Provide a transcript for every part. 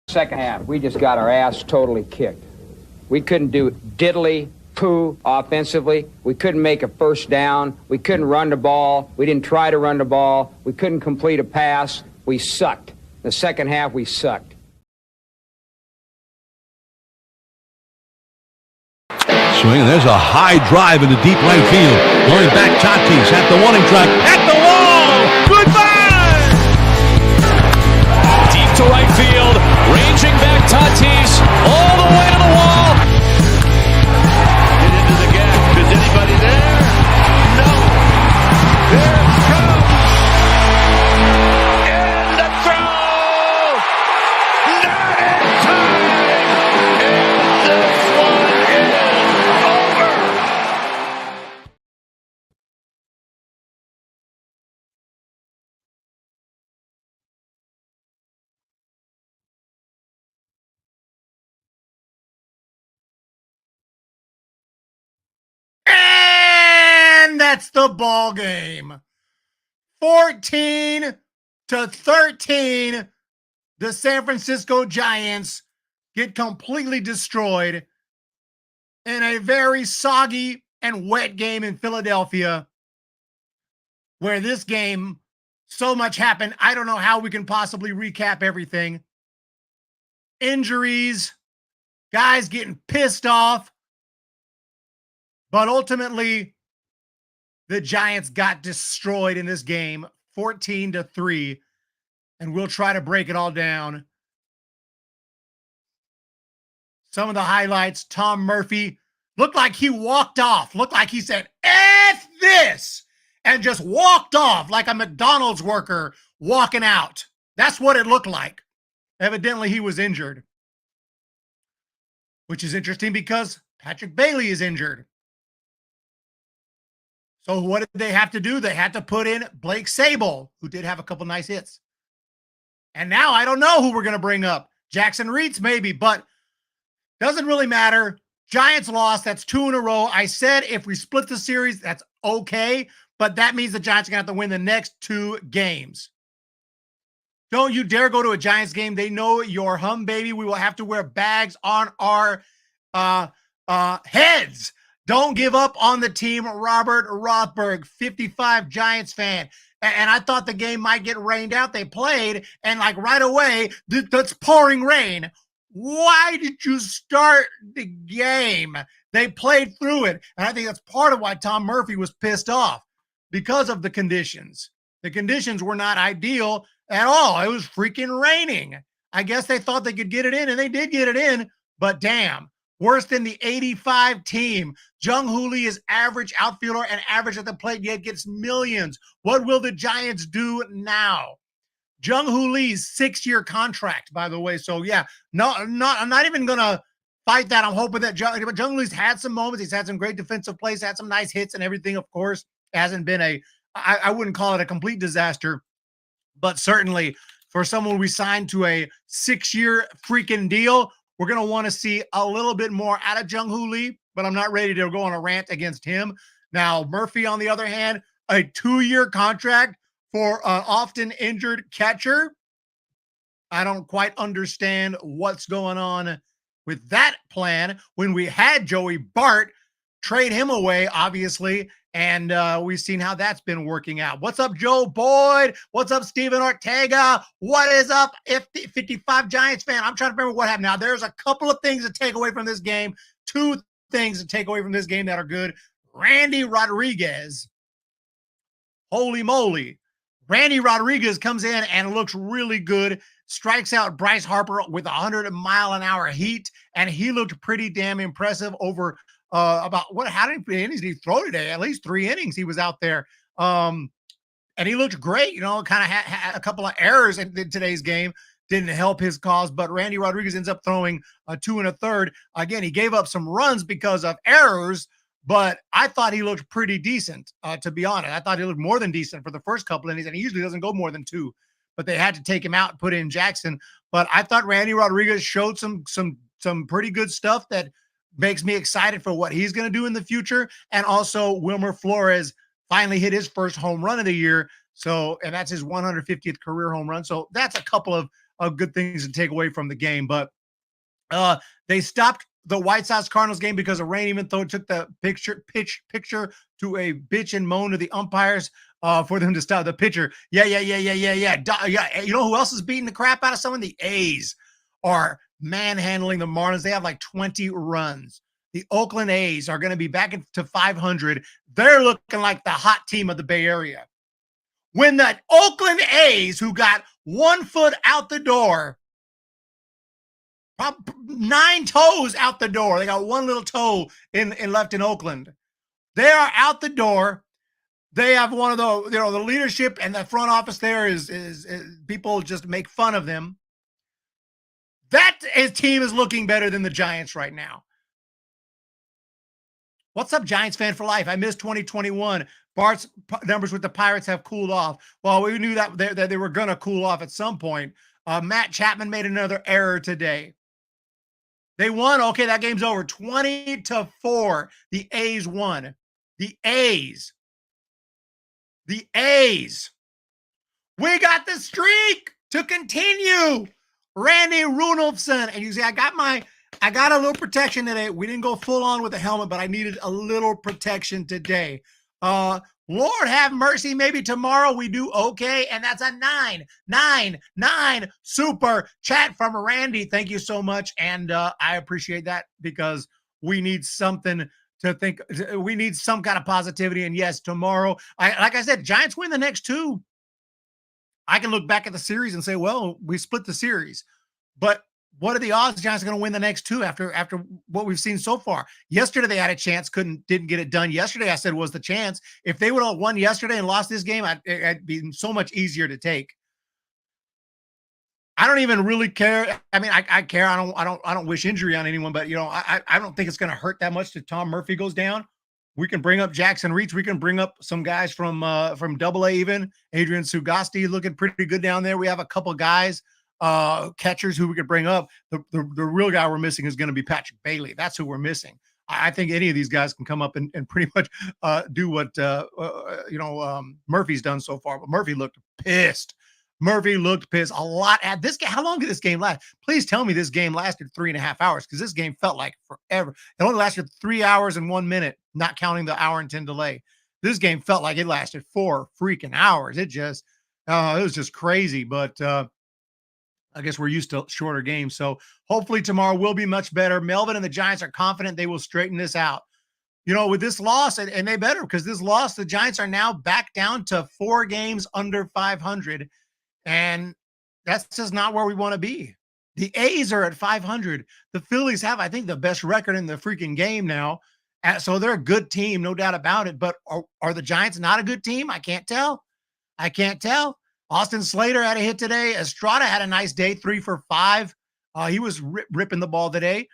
Second half, we just got our ass totally kicked. We couldn't do diddly poo offensively. We couldn't make a first down. We couldn't run the ball. We didn't try to run the ball. We couldn't complete a pass. We sucked. The second half, we sucked. Swing, and there's a high drive into deep right field. Going back, Tatis at the warning track, at the wall. Goodbye! Deep to right field, ranging back Tatis, all the way to the wall. Get into the gap. Is anybody there? No. There it comes. And the throw. Not in time. And this one is over. And that's the ball game. 14-13. The San Francisco Giants get completely destroyed in a very soggy and wet game in Philadelphia, where this game, so much happened. I don't know how we can possibly recap everything. Injuries, guys getting pissed off. But ultimately, the Giants got destroyed in this game, 14-3. And we'll try to break it all down. Some of the highlights, Tom Murphy looked like he walked off. Looked like he said, F this, and just walked off like a McDonald's worker walking out. That's what it looked like. Evidently, he was injured. Which is interesting because Patrick Bailey is injured. So what did they have to do? They had to put in Blake Sable, who did have a couple nice hits. And now I don't know who we're going to bring up. Jackson Reitz maybe, but doesn't really matter. Giants lost. That's 2 in a row. I said if we split the series, that's okay, but that means the Giants are going to have to win the next 2 games. Don't you dare go to a Giants game. They know you're Humm, baby. We will have to wear bags on our heads. Don't give up on the team. Robert Rothberg, 55 Giants fan. And I thought the game might get rained out. They played, and like right away, that's pouring rain. Why did you start the game? They played through it. And I think that's part of why Tom Murphy was pissed off, because of the conditions. The conditions were not ideal at all. It was freaking raining. I guess they thought they could get it in, and they did get it in, but damn. Worse than the 85 team. Jung-Hoo Lee is average outfielder and average at the plate, yet gets millions. What will the Giants do now? Jung-Hoo Lee's 6-year contract, by the way. So, yeah, I'm not even going to fight that. I'm hoping that Jung-Hoo Lee's had some moments. He's had some great defensive plays, had some nice hits and everything, of course. It hasn't been I wouldn't call it a complete disaster, but certainly for someone we signed to a 6-year freaking deal, we're going to want to see a little bit more out of Jung-Hoo Lee, but I'm not ready to go on a rant against him. Now, Murphy, on the other hand, a 2-year contract for an often injured catcher. I don't quite understand what's going on with that plan when we had Joey Bart, trade him away, obviously, and we've seen how that's been working out. What's up, Joe Boyd? What's up, Steven Ortega? What is up, 55 Giants fan? I'm trying to remember what happened. Now, there's a couple of things to take away from this game. 2 things to take away from this game that are good. Randy Rodriguez. Holy moly. Randy Rodriguez comes in and looks really good. Strikes out Bryce Harper with 100-mile-an-hour heat, and he looked pretty damn impressive over how many innings did he throw today? At least 3 innings he was out there. And he looked great, kind of had a couple of errors in today's game. Didn't help his cause, but Randy Rodriguez ends up throwing 2 1/3. Again, he gave up some runs because of errors, but I thought he looked pretty decent, to be honest. I thought he looked more than decent for the first couple innings, and he usually doesn't go more than 2. But they had to take him out and put in Jackson. But I thought Randy Rodriguez showed some pretty good stuff that makes me excited for what he's going to do in the future. And also Wilmer Flores finally hit his first home run of the year. So, and that's his 150th career home run. So that's a couple of good things to take away from the game. But they stopped the White Sox Cardinals game because of rain, even though it took the picture to a bitch and moan to the umpires for them to stop the pitcher. Yeah. You know who else is beating the crap out of someone? The A's are manhandling the Marlins. They have like 20 runs. The Oakland A's are going to be back into 500. They're looking like the hot team of the Bay Area. When the Oakland A's, who got 1 foot out the door, 9 toes out the door. They got 1 little toe in left in Oakland. They are out the door. They have one of the, the leadership and the front office there is people just make fun of them. That team is looking better than the Giants right now. What's up, Giants fan for life? I missed 2021. Bart's numbers with the Pirates have cooled off. Well, we knew that they were going to cool off at some point. Matt Chapman made another error today. They won. Okay, that game's over. 20-4. The A's won. The A's. The A's. We got the streak to continue. Randy Runolfson. And you see, I got a little protection today. We didn't go full on with the helmet, but I needed a little protection today. Lord have mercy. Maybe tomorrow we do okay. And that's a 999 super chat from Randy. Thank you so much. And I appreciate that because we need something to think. We need some kind of positivity. And yes, tomorrow, like I said, Giants win the next 2. I can look back at the series and say, well, we split the series. But what are the odds the Giants are going to win the next 2 after what we've seen so far? Yesterday they had a chance, didn't get it done. Yesterday I said was the chance. If they would have won yesterday and lost this game, it'd be so much easier to take. I don't even really care. I mean, I care. I don't wish injury on anyone, but I don't think it's going to hurt that much if Tom Murphy goes down. We can bring up Jackson Reach. We can bring up some guys from Double-A even. Adrian Sugasti looking pretty good down there. We have a couple guys. Catchers who we could bring up. The real guy we're missing is going to be Patrick Bailey. That's who we're missing. I think any of these guys can come up and pretty much do what Murphy's done so far. But Murphy looked pissed. A lot at this game. How long did this game last? Please tell me this game lasted 3.5 hours, because this game felt like forever. It only lasted 3 hours and 1 minute, not counting the hour and 10 delay. This game felt like it lasted 4 freaking hours. It was just crazy. But I guess we're used to shorter games. So hopefully tomorrow will be much better. Melvin and the Giants are confident they will straighten this out. With this loss, and they better, because this loss, the Giants are now back down to 4 games under 500. And that's just not where we want to be. The A's are at 500. The Phillies have, I think, the best record in the freaking game now. So they're a good team, no doubt about it. But are the Giants not a good team? I can't tell. Austin Slater had a hit today. Estrada had a nice day, 3 for 5. He was ripping the ball today.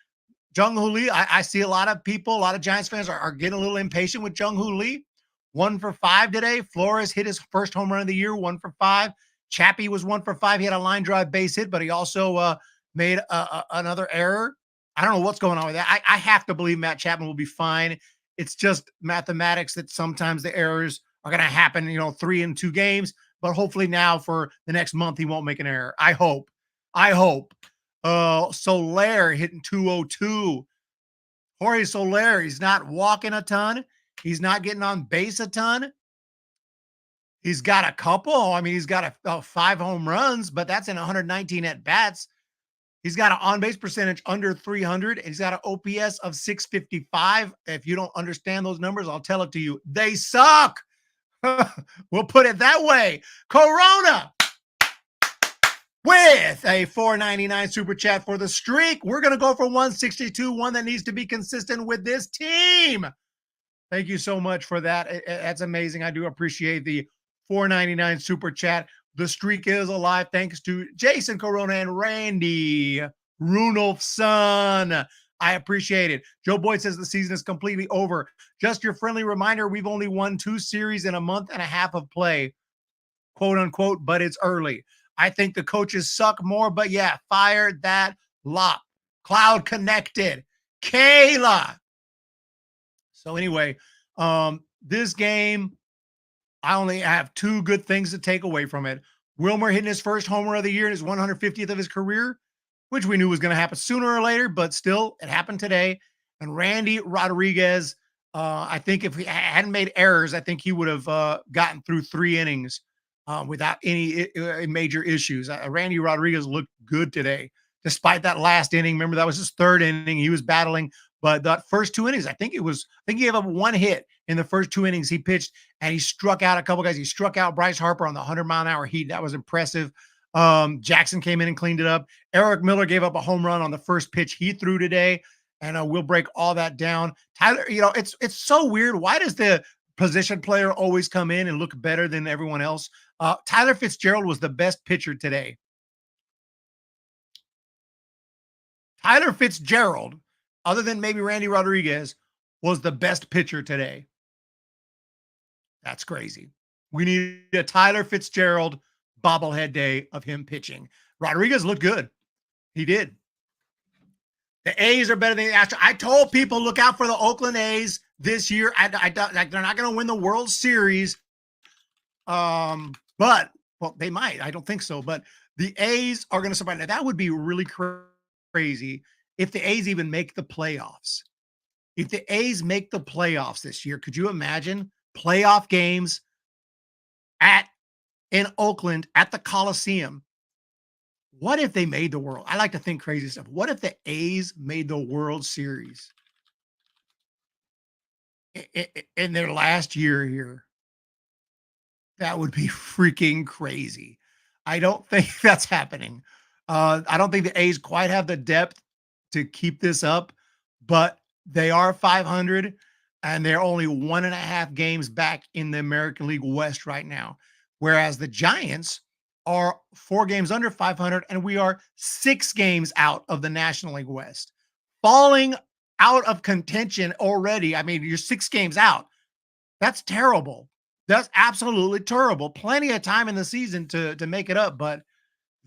Jung-Hoo Lee, I see a lot of people, a lot of Giants fans are getting a little impatient with Jung-Hoo Lee. 1 for 5 today. Flores hit his first home run of the year, 1 for 5. Chappie was 1 for 5. He had a line drive base hit, but he also made another error. I don't know what's going on with that. I have to believe Matt Chapman will be fine. It's just mathematics that sometimes the errors are going to happen, 3 in 2 games. But hopefully now for the next month, he won't make an error. I hope. Soler hitting 202. Jorge Soler, he's not walking a ton. He's not getting on base a ton. He's got a couple. I mean, he's got 5 home runs, but that's in 119 at-bats. He's got an on-base percentage under 300. And he's got an OPS of 655. If you don't understand those numbers, I'll tell it to you. They suck. We'll put it that way. Corona with a $4.99 super chat for the streak. We're going to go for 162, one that needs to be consistent with this team. Thank you so much for that. That's amazing. I do appreciate the $4.99 super chat. The streak is alive thanks to Jason Corona and Randy Runolfson. I appreciate it. Joe Boyd says the season is completely over. Just your friendly reminder, we've only won 2 series in a month and a half of play, quote unquote, but it's early. I think the coaches suck more, but yeah, fired that lot. Cloud connected. Kayla. So anyway, this game, I only have 2 good things to take away from it. Wilmer hitting his first homer of the year and his 150th of his career, which we knew was going to happen sooner or later, but still, it happened today. And Randy Rodriguez, I think if he hadn't made errors, I think he would have gotten through 3 innings without any major issues. Randy Rodriguez looked good today, despite that last inning. Remember, that was his 3rd inning. He was battling, but that first 2 innings, I think he gave up 1 hit in the first 2 innings he pitched, and he struck out a couple guys. He struck out Bryce Harper on the 100-mile-an-hour heat. That was impressive. Jackson came in and cleaned it up. Eric Miller gave up a home run on the first pitch he threw today, and we'll break all that down. Tyler, it's so weird. Why does the position player always come in and look better than everyone else? Tyler Fitzgerald was the best pitcher today. Tyler Fitzgerald, other than maybe Randy Rodriguez, was the best pitcher today. That's crazy. We need a Tyler Fitzgerald bobblehead day of him pitching. Rodriguez looked good. He did. The A's are better than the Astros. I told people, look out for the Oakland A's this year. They're not going to win the World Series. But they might. I don't think so. But the A's are going to survive. Now, that would be really crazy if the A's even make the playoffs. If the A's make the playoffs this year, could you imagine playoff games in Oakland at the Coliseum? What if they made the world? I like to think crazy stuff. What if the A's made the World Series in their last year here? That would be freaking crazy. I don't think that's happening. I don't think the A's quite have the depth to keep this up, but they are 500, and they're only 1.5 games back in the American League West right now, whereas the Giants are 4 games under 500, and we are 6 games out of the National League West. Falling out of contention already. I mean, you're 6 games out. That's terrible. That's absolutely terrible. Plenty of time in the season to make it up, but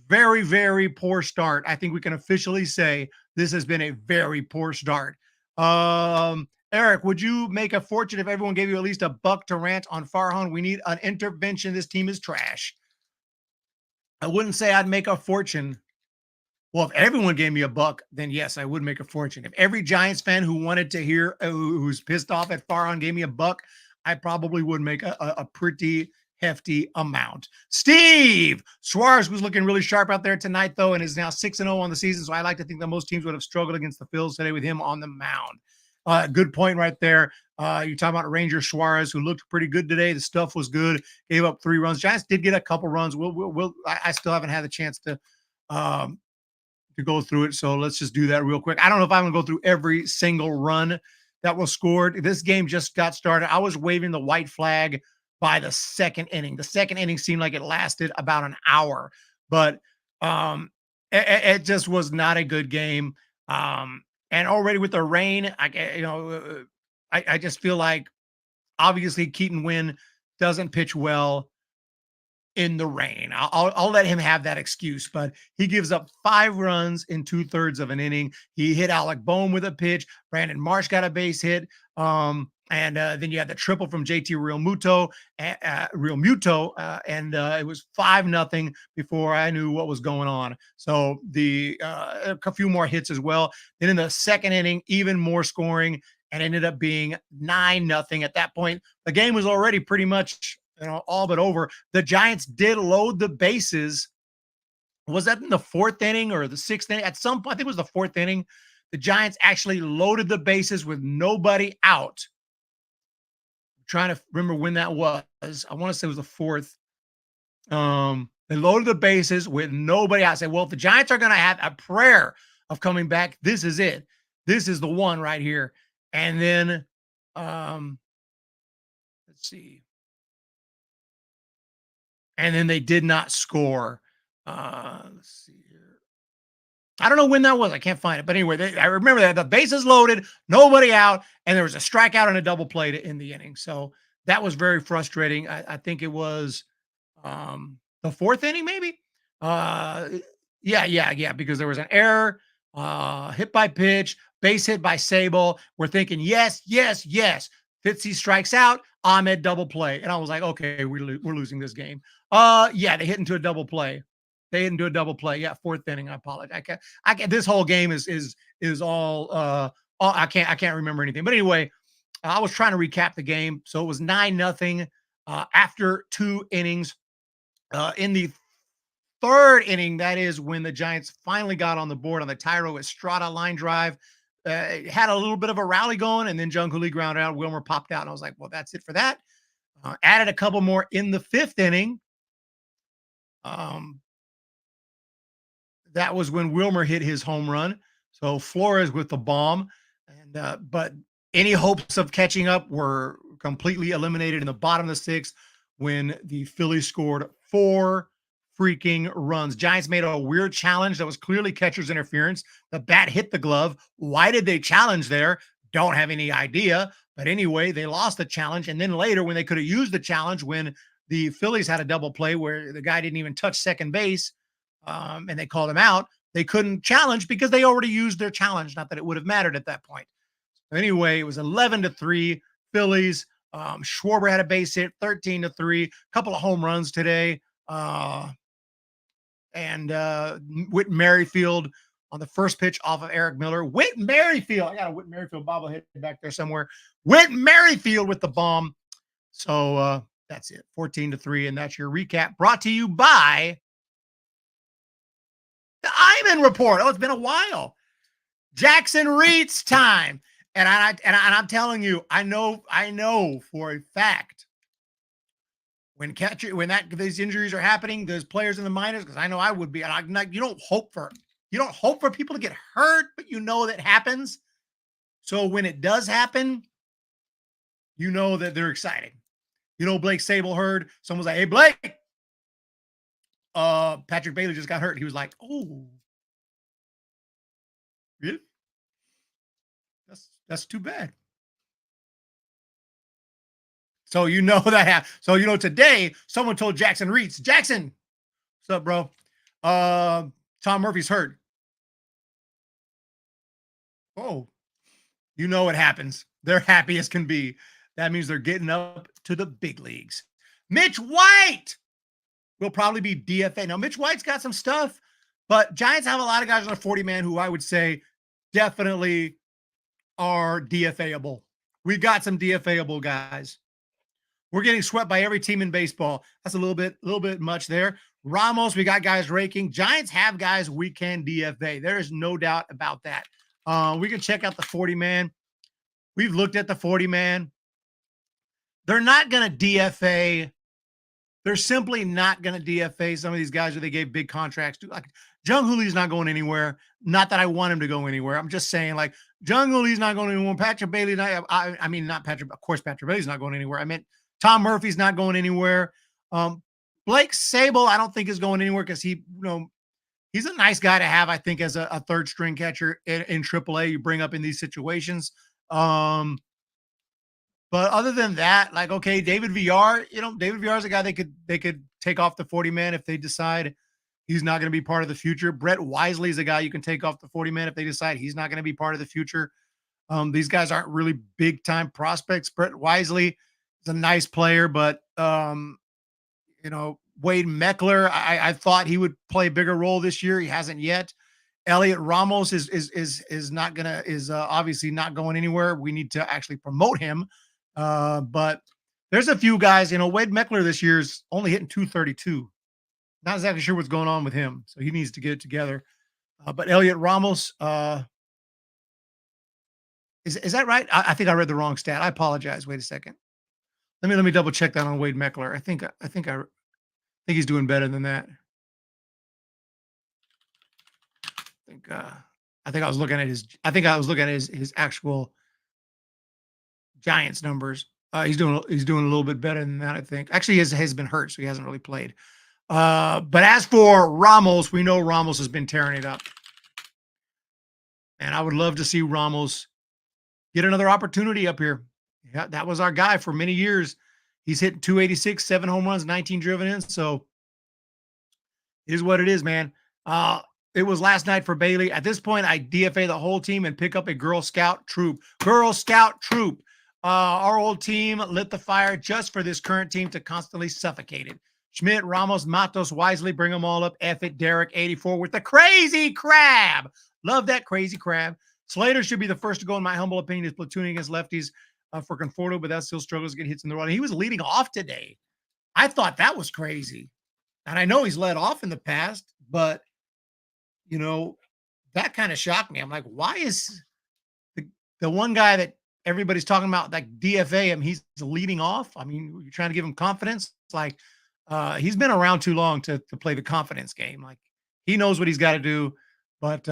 very, very poor start. I think we can officially say this has been a very poor start. Eric, would you make a fortune if everyone gave you at least $1 to rant on Farhan? We need an intervention. This team is trash. I wouldn't say I'd make a fortune. Well, if everyone gave me $1, then yes, I would make a fortune. If every Giants fan who wanted to hear, who's pissed off at Farhan, gave me $1, I probably would make a pretty hefty amount. Steve Suarez was looking really sharp out there tonight, though, and is now 6-0 on the season. So I like to think that most teams would have struggled against the Phillies today with him on the mound. Good point right there. You're talking about Ranger Suarez, who looked pretty good today. The stuff was good. Gave up 3 runs. Giants did get a couple runs. I still haven't had the chance to go through it. So let's just do that real quick. I don't know if I'm going to go through every single run that was scored. This game just got started. I was waving the white flag by the 2nd inning. The 2nd inning seemed like it lasted about an hour, but it just was not a good game. And already with the rain, I just feel like obviously Keaton Wynn doesn't pitch well in the rain. I'll let him have that excuse, but he gives up 5 runs in 2/3 of an inning. He hit Alec Boehm with a pitch. Brandon Marsh got a base hit. And then you had the triple from JT Realmuto, and it was 5-0 before I knew what was going on. So a few more hits as well. Then in the 2nd inning, even more scoring, and ended up being 9-0. At that point, the game was already pretty much all but over. The Giants did load the bases. Was that in the 4th inning or the 6th inning? At some point, I think it was the 4th inning. The Giants actually loaded the bases with nobody out. I'm trying to remember when that was. I want to say it was the 4th. They loaded the bases with nobody out. I said, well, if the Giants are going to have a prayer of coming back, this is it. This is the one right here. And then, let's see. And then they did not score. Let's see here. I don't know when that was. I can't find it. But anyway, I remember that the bases loaded, nobody out, and there was a strikeout and a double play to end the inning. So that was very frustrating. I think it was the 4th inning, maybe. Yeah, because there was an error, hit by pitch, base hit by Sable. We're thinking, yes. Fitzy strikes out. Ahmed double play. And I was like, okay, we're losing this game. Yeah, they hit into a double play. They hit into a double play. Yeah, fourth inning. I apologize. I can't this whole game is all I can't remember anything. But anyway, I was trying to recap the game. So it was 9-0 after 2 innings. In the third inning, that is when the Giants finally got on the board on the Tyro Estrada line drive. Had a little bit of a rally going, and then Jung Hoo Lee grounded out. Wilmer popped out, and I was like, well, that's it for that. Added a couple more in the 5th inning. That was when Wilmer hit his home run. So Flores with the bomb. But any hopes of catching up were completely eliminated in the bottom of the 6th when the Phillies scored 4 freaking runs. Giants made a weird challenge that was clearly catcher's interference. The bat hit the glove. Why did they challenge there? Don't have any idea. But anyway, they lost the challenge. And then later, when they could have used the challenge, when the Phillies had a double play where the guy didn't even touch second base, and they called him out, they couldn't challenge because they already used their challenge. Not that it would have mattered at that point. Anyway, it was 11-3 Phillies. Schwarber had a base hit, 13-3. A couple of home runs today. And Whit Merrifield on the first pitch off of Eric Miller. Whit Merrifield. I got a Whit Merrifield bobblehead back there somewhere. Whit Merrifield with the bomb. So that's it. 14-3. And that's your recap brought to you by the Iman Report. Oh, it's been a while. Jackson Reed's time. And I'm telling you, I know for a fact when these injuries are happening, there's players in the minors, because I know I would be. And you don't hope for people to get hurt, but you know that happens. So when it does happen, you know that they're exciting. You know, Blake Sable heard someone's like, "Hey, Blake, Patrick Bailey just got hurt." He was like, "Oh, really? That's too bad." So you know that. So you know today someone told Jackson Reeds, "Jackson, what's up, bro? Tom Murphy's hurt." Oh, you know what happens. They're happy as can be. That means they're getting up to the big leagues. Mitch White will probably be DFA. Now, Mitch White's got some stuff, but Giants have a lot of guys on a 40-man who I would say definitely are DFA-able. We've got some DFA-able guys. We're getting swept by every team in baseball. That's a little bit much there. Ramos, we got guys raking. Giants have guys we can DFA. There is no doubt about that. We can check out the 40-man. We've looked at the 40-man. They're not going to DFA. They're simply not going to DFA some of these guys who they gave big contracts to. Like Jung Hoo Lee's not going anywhere. Not that I want him to go anywhere. I'm just saying, like, Jung Hoo Lee's not going anywhere. Patrick Bailey, I mean, not Patrick. Of course, Patrick Bailey's not going anywhere. I meant Tom Murphy's not going anywhere. Blake Sable, I don't think is going anywhere because he's a nice guy to have, I think, as a third string catcher in AAA. You bring up in these situations. But other than that, like, okay, David Villar, David Villar is a guy they could take off the 40-man if they decide he's not going to be part of the future. Brett Wisely is a guy you can take off the 40-man if they decide he's not going to be part of the future. These guys aren't really big-time prospects. Brett Wisely is a nice player, but, Wade Meckler, I thought he would play a bigger role this year. He hasn't yet. Elliot Ramos is obviously not going anywhere. We need to actually promote him. But there's a few guys, Wade Meckler this year is only hitting 232. Not exactly sure what's going on with him. So he needs to get it together. But Elliot Ramos, is that right? I think I read the wrong stat. I apologize. Wait a second. Let me double check that on Wade Meckler. I think he's doing better than that. I think I was looking at his actual Giants numbers. He's doing a little bit better than that, I think. Actually, he has been hurt, so he hasn't really played. But as for Ramos, we know Ramos has been tearing it up. And I would love to see Ramos get another opportunity up here. Yeah, that was our guy for many years. He's hit 286, 7 home runs, 19 driven in. So it is what it is, man. It was last night for Bailey. At this point, I DFA the whole team and pick up a Girl Scout troop. Girl Scout troop. Our old team lit the fire just for this current team to constantly suffocate it. Schmidt, Ramos, Matos, Wisely, bring them all up. F it, Derek, 84 with the crazy crab. Love that crazy crab. Slater should be the first to go, in my humble opinion. Is platooning against lefties for Conforto, but that still struggles to get hits in the run. He was leading off today. I thought that was crazy. And I know he's led off in the past, but, you know, that kind of shocked me. I'm like, why is the one guy that everybody's talking about, like DFA him, he's leading off? I mean, you're trying to give him confidence. It's like he's been around too long to play the confidence game. Like he knows what he's got to do, but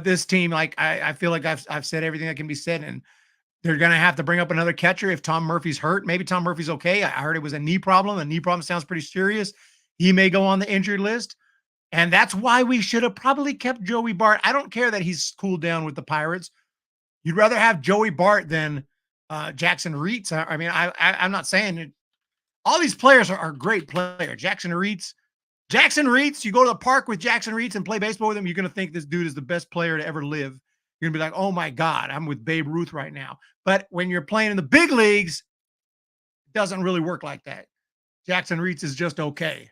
this team, like I feel like I've said everything that can be said, and they're gonna have to bring up another catcher if Tom Murphy's hurt. Maybe Tom Murphy's okay. I heard it was a knee problem. A knee problem sounds pretty serious. He may go on the injured list. And that's why we should have probably kept Joey Bart. I don't care that he's cooled down with the Pirates. You'd rather have Joey Bart than Jackson Reitz. I mean, I'm not saying it. All these players are great players. Jackson Reitz, you go to the park with Jackson Reitz and play baseball with him, you're going to think this dude is the best player to ever live. You're going to be like, oh my God, I'm with Babe Ruth right now. But when you're playing in the big leagues, it doesn't really work like that. Jackson Reitz is just okay.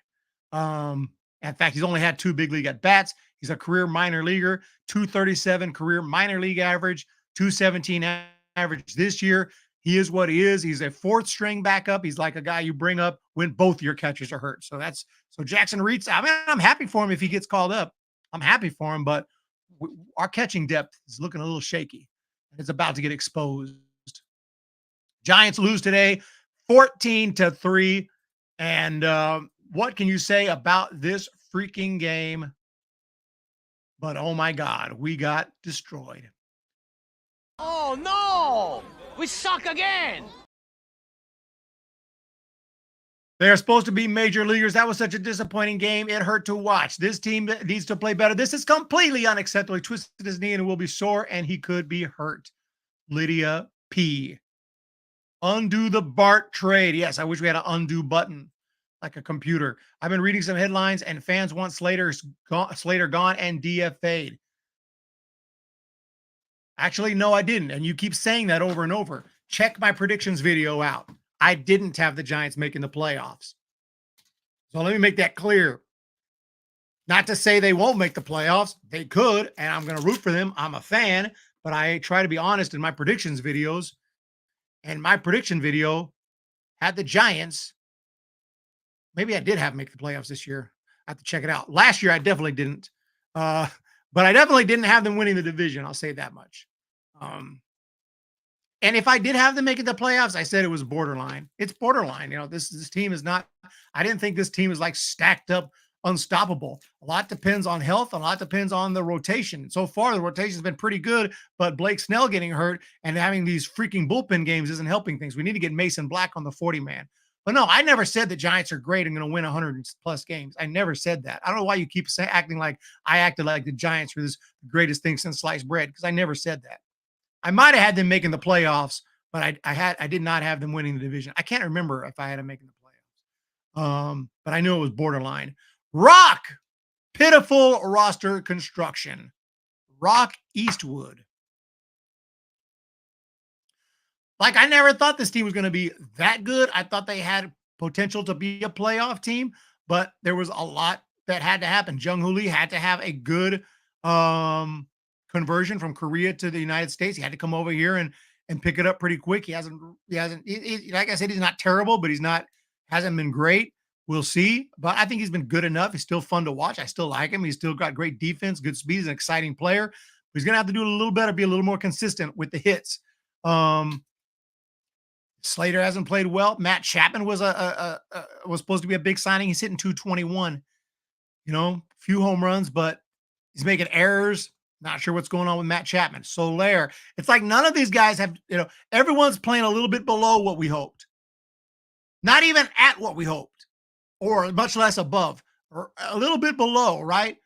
In fact, he's only had 2 big league at bats. He's a career minor leaguer, 237 career minor league average, 217 average this year. He is what he is. He's a 4th string backup. He's like a guy you bring up when both your catchers are hurt. So Jackson Reitz. I mean, I'm happy for him if he gets called up. I'm happy for him, but our catching depth is looking a little shaky. It's about to get exposed. Giants lose today, 14-3, and what can you say about this freaking game? But oh my God, we got destroyed. Oh no! We suck again! They're supposed to be major leaguers. That was such a disappointing game. It hurt to watch. This team needs to play better. This is completely unacceptable. He twisted his knee and will be sore, and he could be hurt. Lydia P. Undo the Bart trade. Yes, I wish we had an undo button like a computer. I've been reading some headlines, and fans want Slater gone and DFA'd. Actually, no, I didn't. And you keep saying that over and over. Check my predictions video out. I didn't have the Giants making the playoffs. So let me make that clear. Not to say they won't make the playoffs. They could, and I'm going to root for them. I'm a fan, but I try to be honest in my predictions videos. And my prediction video had the Giants. Maybe I did have them make the playoffs this year. I have to check it out. Last year, I definitely didn't. But I definitely didn't have them winning the division. I'll say that much. And if I did have them making the playoffs, I said it was borderline. It's borderline. You know, this team is not, I didn't think this team is like stacked up, unstoppable. A lot depends on health. A lot depends on the rotation. So far, the rotation has been pretty good, but Blake Snell getting hurt and having these freaking bullpen games isn't helping things. We need to get Mason Black on the 40-man. But no, I never said the Giants are great and going to win 100+ games. I never said that. I don't know why you keep acting like I acted like the Giants were this greatest thing since sliced bread, because I never said that. I might have had them making the playoffs, but I did not have them winning the division. I can't remember if I had them making the playoffs. But I knew it was borderline. Rock, pitiful roster construction. Rock Eastwood. Like, I never thought this team was going to be that good. I thought they had potential to be a playoff team, but there was a lot that had to happen. Jung Hoo Lee had to have a good conversion from Korea to the United States. He had to come over here and pick it up pretty quick. He hasn't, like I said, he's not terrible, but hasn't been great. We'll see. But I think he's been good enough. He's still fun to watch. I still like him. He's still got great defense, good speed. He's an exciting player. But he's going to have to do a little better, be a little more consistent with the hits. Slater hasn't played well. Matt Chapman was was supposed to be a big signing. He's hitting 221. You know, few home runs, but he's making errors. Not sure what's going on with Matt Chapman. Soler. It's like none of these guys have, everyone's playing a little bit below what we hoped. Not even at what we hoped, or much less above, or a little bit below, right?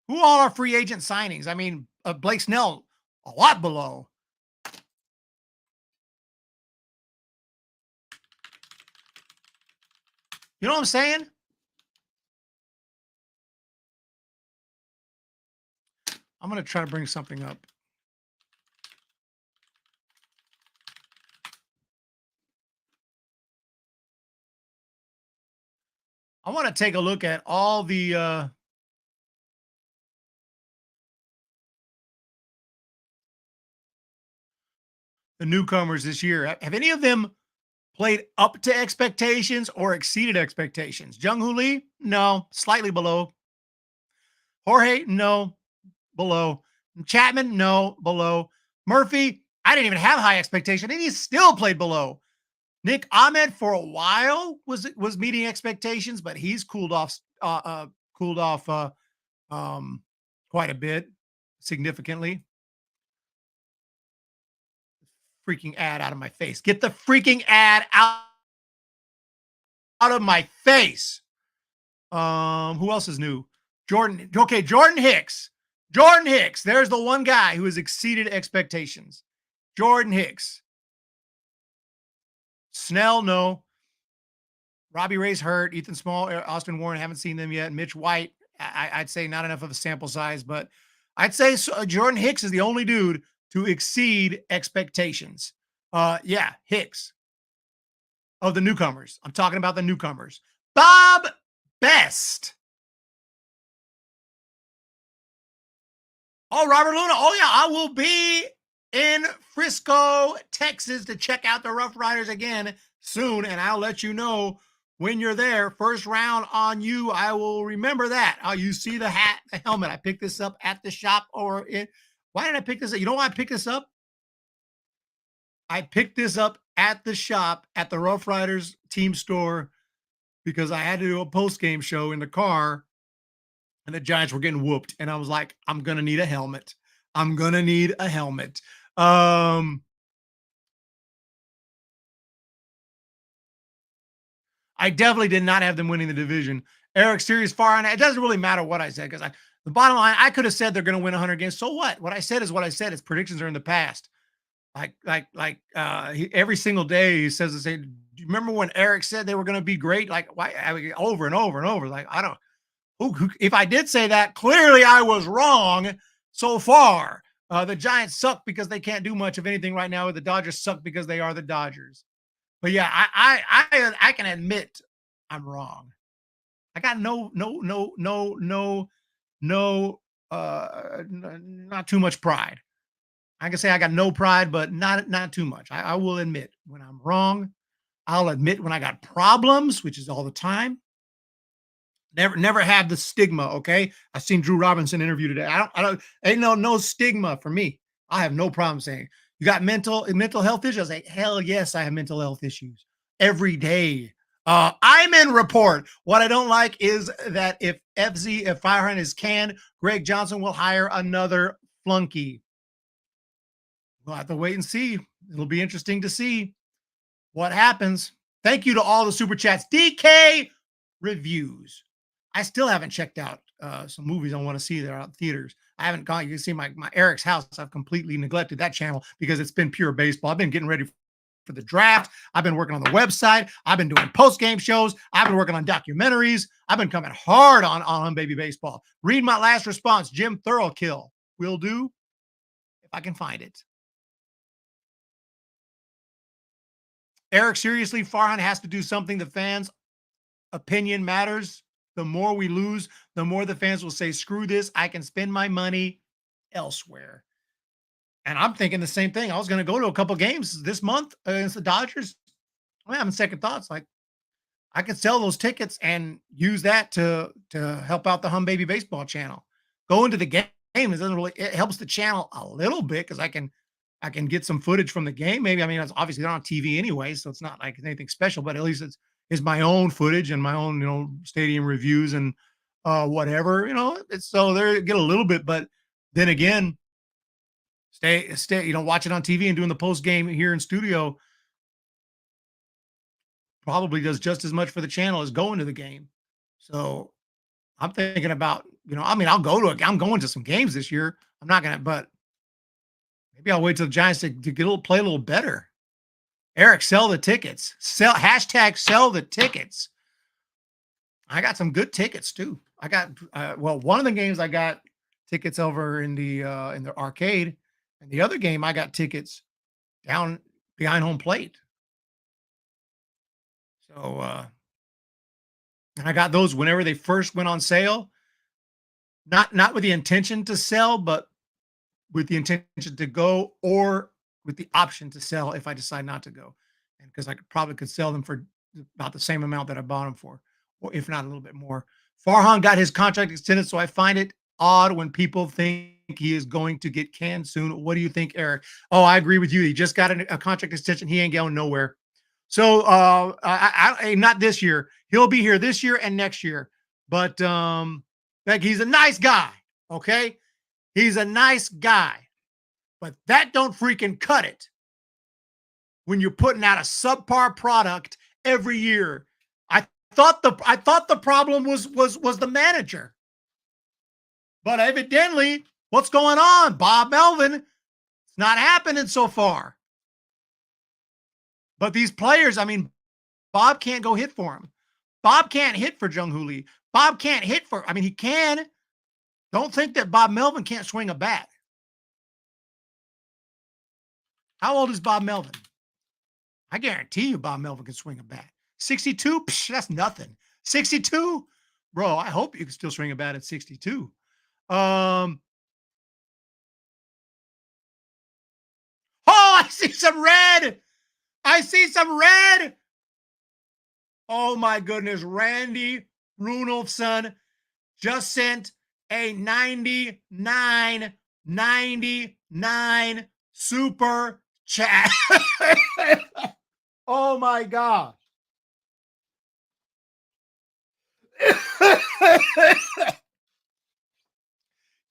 Who all are free agent signings? I mean, Blake Snell, a lot below. You know what I'm saying? I'm going to try to bring something up. I want to take a look at all the newcomers this year. Have any of them played up to expectations or exceeded expectations? Jung-Hoo Lee? No, slightly below. Jorge? No, below. Chapman? No, below. Murphy? I didn't even have high expectation, and he still played below. Nick Ahmed for a while was meeting expectations, but he's cooled off quite a bit, significantly. Freaking ad out of my face. Get the freaking ad out of my face. Who else is new? Jordan. Okay, Jordan Hicks. Jordan Hicks. There's the one guy who has exceeded expectations. Jordan Hicks. Snell, no. Robbie Ray's hurt. Ethan Small, Austin Warren, haven't seen them yet. Mitch White, I'd say not enough of a sample size, but I'd say Jordan Hicks is the only dude to exceed expectations. Yeah, Hicks. Of the newcomers. I'm talking about the newcomers. Bob Best. Oh, Robert Luna. Oh, yeah, I will be in Frisco, Texas to check out the Rough Riders again soon, and I'll let you know when you're there. First round on you. I will remember that. Oh, you see the hat, the helmet. I picked this up at the shop why did I pick this up? You know why I picked this up? I picked this up at the shop at the Rough Riders team store because I had to do a post-game show in the car and the Giants were getting whooped. And I was like, I'm going to need a helmet. I'm going to need a helmet. I definitely did not have them winning the division. Eric Sirius far on. It doesn't really matter what I said because the bottom line, I could have said they're going to win 100 games. So what? What I said is what I said. His predictions are in the past. Every single day he says the same. Do you remember when Eric said they were going to be great? Like why? Over and over and over. Like I don't. If I did say that, clearly I was wrong so far. The Giants suck because they can't do much of anything right now. The Dodgers suck because they are the Dodgers. But yeah, I can admit I'm wrong. I got not too much pride. I can say I got no pride, but not too much. I will admit when I'm wrong. I'll admit when I got problems, which is all the time. Never had the stigma. Okay, I've seen Drew Robinson interview today. I don't. Ain't no stigma for me. I have no problem saying you got mental health issues. I say hell yes, I have mental health issues every day. I'm in report. What I don't like is that if Firehand is canned, Greg Johnson will hire another flunky. We'll have to wait and see. It'll be interesting to see what happens. Thank you to all the super chats. DK reviews. I still haven't checked out some movies I want to see there out in theaters. I haven't gone. You can see my Eric's House. I've completely neglected that channel because it's been pure baseball. I've been getting ready for the draft. I've been working on the website. I've been doing post-game shows. I've been working on documentaries. I've been coming hard on Baby Baseball. Read my last response. Jim Thorokill will do if I can find it. Eric, seriously, Farhan has to do something. The fans' opinion matters. The more we lose, the more the fans will say, screw this. I can spend my money elsewhere. And I'm thinking the same thing. I was going to go to a couple games this month against the Dodgers. I'm having second thoughts. Like, I could sell those tickets and use that to help out the Humm Baby Baseball channel. Go into the game. It helps the channel a little bit because I can get some footage from the game. Maybe, I mean, it's obviously not on TV anyway, so it's not like anything special, but at least it's my own footage and my own, stadium reviews and whatever, so there get a little bit, but then again, stay, watch it on TV and doing the post game here in studio probably does just as much for the channel as going to the game. So I'm thinking about, I'm going to some games this year. I'm not going to, but maybe I'll wait till the Giants to play a little better. Eric, sell the tickets. Sell the tickets. I got some good tickets too. I got one of the games I got tickets over in the arcade, and the other game I got tickets down behind home plate. So And I got those whenever they first went on sale. Not with the intention to sell, but with the intention to go, or with the option to sell if I decide not to go. And because I could sell them for about the same amount that I bought them for, or if not a little bit more. Farhan got his contract extended, so I find it odd when people think he is going to get canned soon. What do you think, Eric? Oh, I agree with you. He just got a contract extension. He ain't going nowhere. So not this year. He'll be here this year and next year. But like, he's a nice guy. Okay. He's a nice guy. But that don't freaking cut it when you're putting out a subpar product every year. I thought the problem was the manager. But evidently, what's going on? Bob Melvin, it's not happening so far. But these players, I mean, Bob can't go hit for him. Bob can't hit for Jung Hoo Lee. Bob can't hit for, I mean, he can. Don't think that Bob Melvin can't swing a bat. How old is Bob Melvin? I guarantee you Bob Melvin can swing a bat. 62? Psh, that's nothing. 62? Bro, I hope you can still swing a bat at 62. Oh, I see some red. I see some red. Oh, my goodness. Randy Runolfson just sent a 99 super chat. Oh, my God.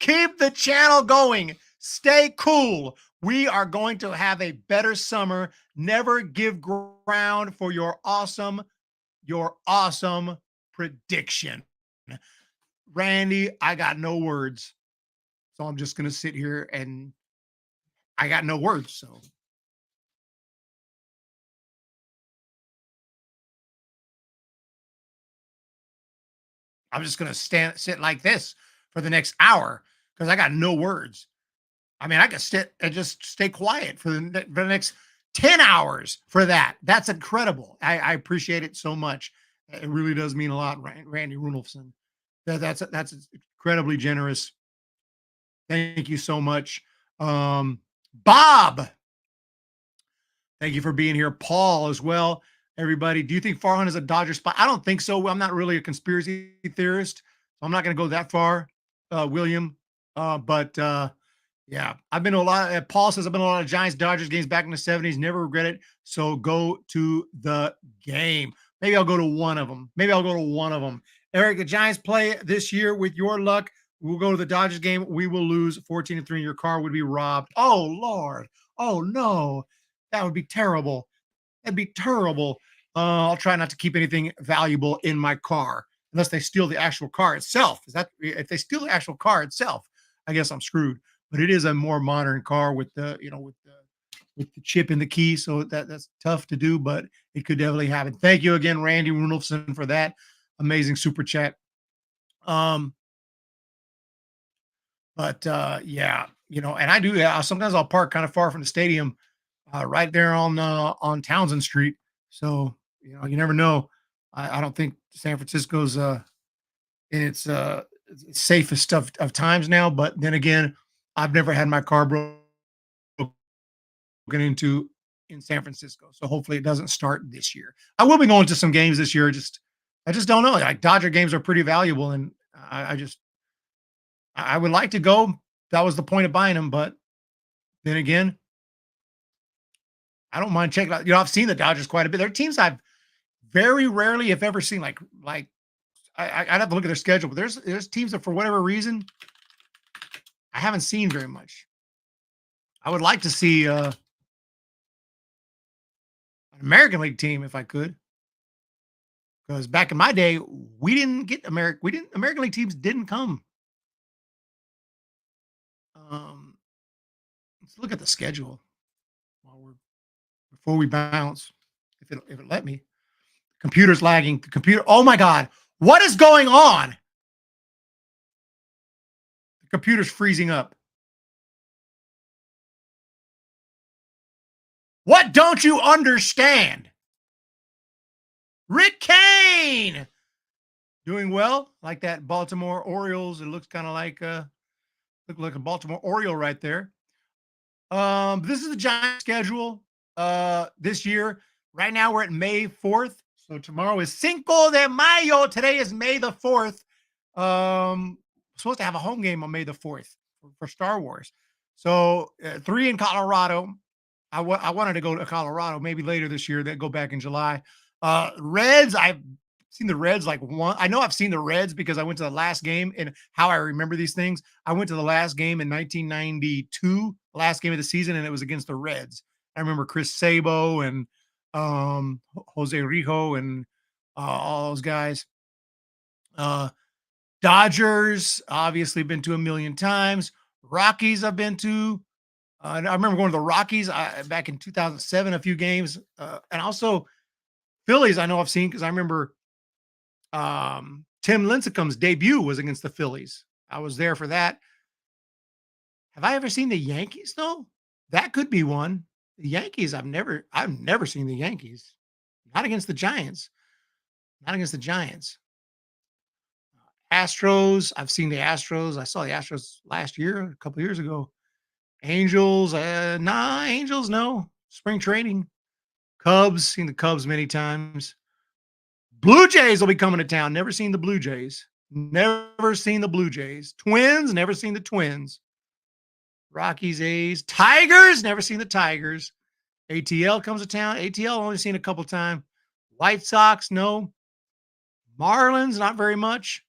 Keep the channel going. Stay cool. We are going to have a better summer. Never give ground for your awesome prediction. Randy, I got no words. So I'm just going to sit here and I got no words. So I'm just going to sit like this for the next hour because I got no words. I mean, I could sit and just stay quiet for the next 10 hours for that. That's incredible. I appreciate it so much. It really does mean a lot, Randy Runolfson. That's incredibly generous. Thank you so much. Bob, thank you for being here. Paul as well. Everybody, do you think Farhan is a Dodger spot? I don't think so. I'm not really a conspiracy theorist, so I'm not going to go that far, William. But yeah, I've been to a lot. Paul says I've been to a lot of Giants Dodgers games back in the 70s. Never regret it. So go to the game. Maybe I'll go to one of them. Eric, the Giants play this year. With your luck, we'll go to the Dodgers game. We will lose 14-3. Your car would be robbed. Oh, Lord. Oh, no. That would be terrible. That'd be terrible. I'll try not to keep anything valuable in my car unless they steal the actual car itself. If they steal the actual car itself, I guess I'm screwed. But it is a more modern car with the chip in the key, so that's tough to do, but it could definitely happen. Thank you again, Randy Runolfson, for that amazing super chat. Yeah, and I do. Sometimes I'll park kind of far from the stadium, right there on Townsend Street. So you never know. I don't think San Francisco's in its safest of times now, but then again, I've never had my car broken into in San Francisco. So hopefully it doesn't start this year. I will be going to some games this year. I just don't know. Like, Dodger games are pretty valuable, and I would like to go. That was the point of buying them, but then again, I don't mind checking out. I've seen the Dodgers quite a bit. They're teams I've very rarely, if ever, seen. I'd have to look at their schedule, but there's teams that for whatever reason I haven't seen very much. I would like to see an American League team if I could, because back in my day, we didn't get American League teams didn't come. Let's look at the schedule before we bounce. If it let me. Computer's lagging. The computer. Oh my God. What is going on? The computer's freezing up. What don't you understand? Rick Kane. Doing well, like that Baltimore Orioles. It looks kind of look like a Baltimore Oriole right there. This is the Giant schedule this year. Right now we're at May 4th. So tomorrow is Cinco de Mayo. Today is May the 4th. Supposed to have a home game on May the 4th for Star Wars. So 3 in Colorado. I wanted to go to Colorado maybe later this year, then go back in July. Reds, I've seen the Reds like one. I know I've seen the Reds because I went to the last game, and how I remember these things. I went to the last game in 1992, last game of the season, and it was against the Reds. I remember Chris Sabo and Jose Rijo and all those guys. Uh, Dodgers, obviously been to a million times. Rockies, I've been to. I remember going to the Rockies back in 2007, a few games, and also Phillies. I know I've seen because I remember Tim Lincecum's debut was against the Phillies. I was there for that. Have I ever seen the Yankees though? That could be one. The Yankees, I've never seen the Yankees. Not against the Giants. Not against the Giants. Astros, I've seen the Astros. I saw the Astros last year, a couple years ago. Angels, Angels, no. Spring training. Cubs, seen the Cubs many times. Blue Jays will be coming to town. Never seen the Blue Jays. Never seen the Blue Jays. Twins, never seen the Twins. Rockies, A's. Tigers, never seen the Tigers. ATL comes to town. ATL only seen a couple times. White Sox, no. Marlins, not very much.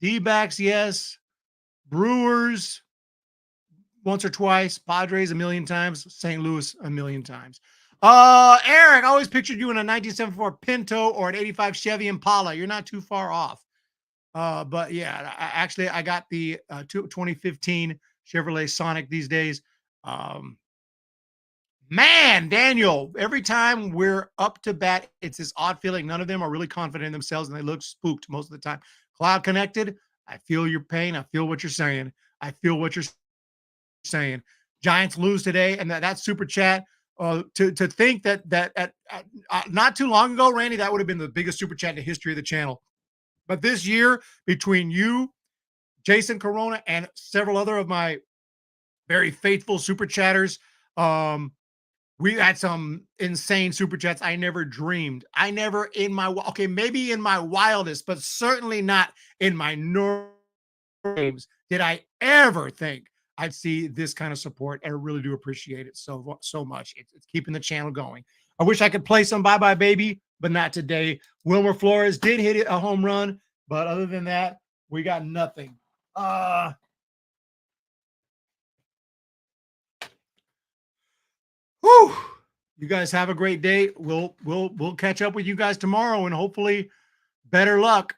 D-backs, yes. Brewers, once or twice. Padres, a million times. St. Louis, a million times. Eric, I always pictured you in a 1974 Pinto or an 85 Chevy Impala. You're not too far off. But yeah, I got the 2015 Chevrolet Sonic these days. Man, Daniel, every time we're up to bat, it's this odd feeling. None of them are really confident in themselves and they look spooked most of the time. Cloud Connected, I feel your pain. I feel what you're saying. I feel what you're saying. Giants lose today, and that super chat. To think that not too long ago, Randy, that would have been the biggest super chat in the history of the channel. But this year, between you, Jason Corona, and several other of my very faithful super chatters, we had some insane super chats. I never dreamed. I never maybe in my wildest, but certainly not in my dreams did I ever think I'd see this kind of support. And I really do appreciate it so much. It's keeping the channel going. I wish I could play some Bye Bye Baby, but not today. Wilmer Flores did hit a home run, but other than that, we got nothing. Whew. You guys have a great day. We'll catch up with you guys tomorrow and hopefully better luck.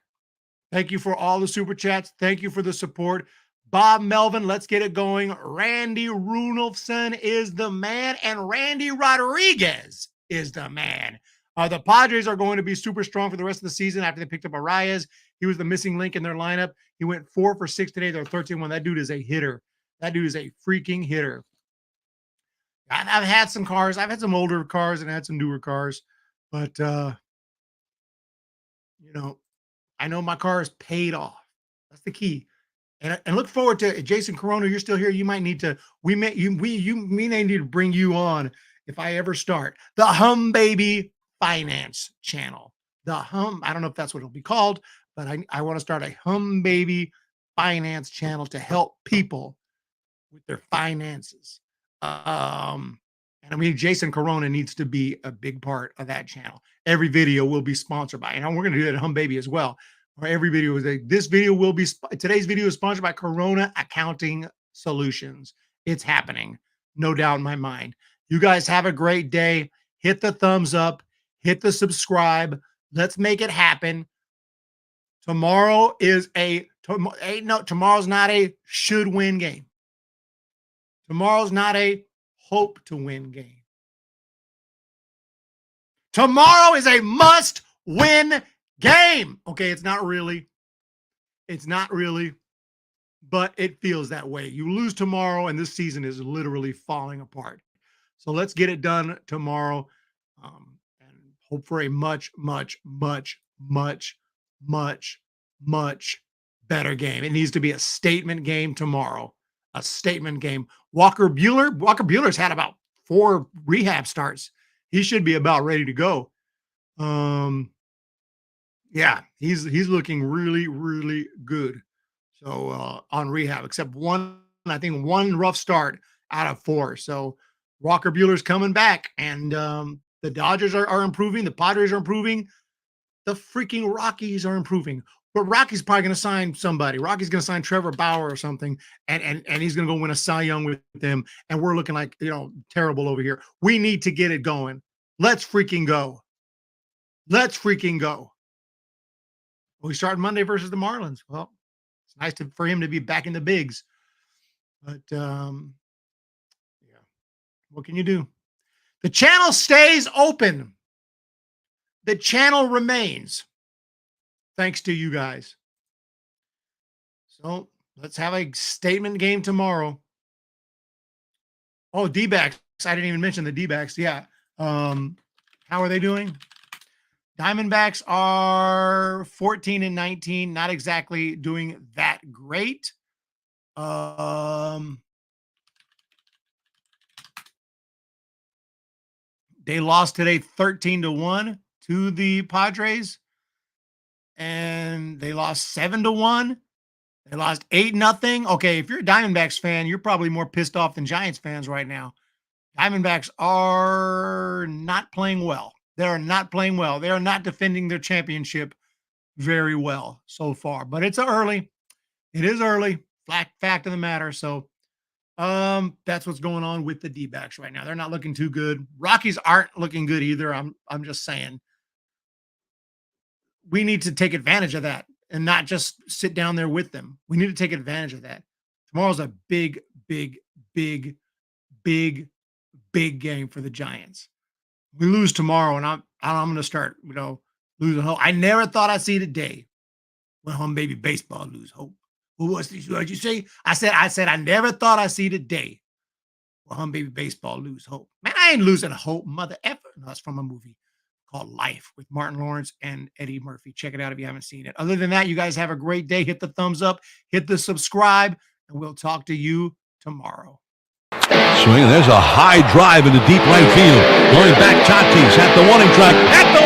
Thank you for all the super chats. Thank you for the support. Bob Melvin, let's get it going. Randy Runolfson is the man, and Randy Rodriguez is the man. The Padres are going to be super strong for the rest of the season after they picked up Arias. He was the missing link in their lineup. He went 4 for 6 today. They're 13-1. That dude is a hitter. That dude is a freaking hitter. I've had some cars. I've had some older cars and had some newer cars, but I know my car is paid off. That's the key. And look forward to Jason Corona. You're still here. You might need to. We may need to bring you on if I ever start the Humm Baby Finance channel. The Humm. I don't know if that's what it'll be called, but I want to start a Humm Baby Finance channel to help people with their finances. And I mean, Jason Corona needs to be a big part of that channel. Every video will be sponsored by, and we're going to do that at Humm Baby as well. Or every video is today's video is sponsored by Corona Accounting Solutions. It's happening, no doubt in my mind. You guys have a great day. Hit the thumbs up, hit the subscribe. Let's make it happen. Tomorrow is tomorrow's not a should win game. Tomorrow's not a hope to win game. Tomorrow is a must win game. Okay, it's not really, but it feels that way. You lose tomorrow and this season is literally falling apart. So let's get it done tomorrow and hope for a much, much, much, much, much much better game. It needs to be a statement game tomorrow. A statement game. Walker Buehler's had about 4 rehab starts. He should be about ready to go. Yeah, he's looking really, really good. So on rehab, except I think one rough start out of 4. So Walker Buehler's coming back, and the Dodgers are improving. The Padres are improving. The freaking Rockies are improving. But Rocky's probably going to sign somebody. Rocky's going to sign Trevor Bauer or something, and he's going to go win a Cy Young with them. And we're looking like, terrible over here. We need to get it going. Let's freaking go. Let's freaking go. We start Monday versus the Marlins. Well, it's nice for him to be back in the bigs. But, yeah, what can you do? The channel stays open. The channel remains. Thanks to you guys. So let's have a statement game tomorrow. Oh, D-backs. I didn't even mention the D-backs. Yeah. How are they doing? Diamondbacks are 14-19. Not exactly doing that great. They lost today 13-1 to the Padres. And they lost 7-1. They lost 8-0. Okay, if you're a Diamondbacks fan, you're probably more pissed off than Giants fans right now. Diamondbacks are not playing well. They are not playing well. They are not defending their championship very well so far. But it's early. It is early. Fact of the matter. So that's what's going on with the D-backs right now. They're not looking too good. Rockies aren't looking good either. I'm just saying. We need to take advantage of that and not just sit down there with them. We need to take advantage of that. Tomorrow's a big, big, big, big, big game for the Giants. We lose tomorrow, and I'm going to start, losing hope. I never thought I'd see the day when Humm baby baseball lose hope. What'd you say? I said I never thought I'd see the day when Humm baby baseball lose hope. Man, I ain't losing hope, mother effer. No, it's from a movie called Life with Martin Lawrence and Eddie Murphy. Check it out if you haven't seen it. Other than that, you guys have a great day. Hit the thumbs up, hit the subscribe, and we'll talk to you tomorrow. Swing, and there's a high drive into deep right field. Going back, Tatis at the warning track. At the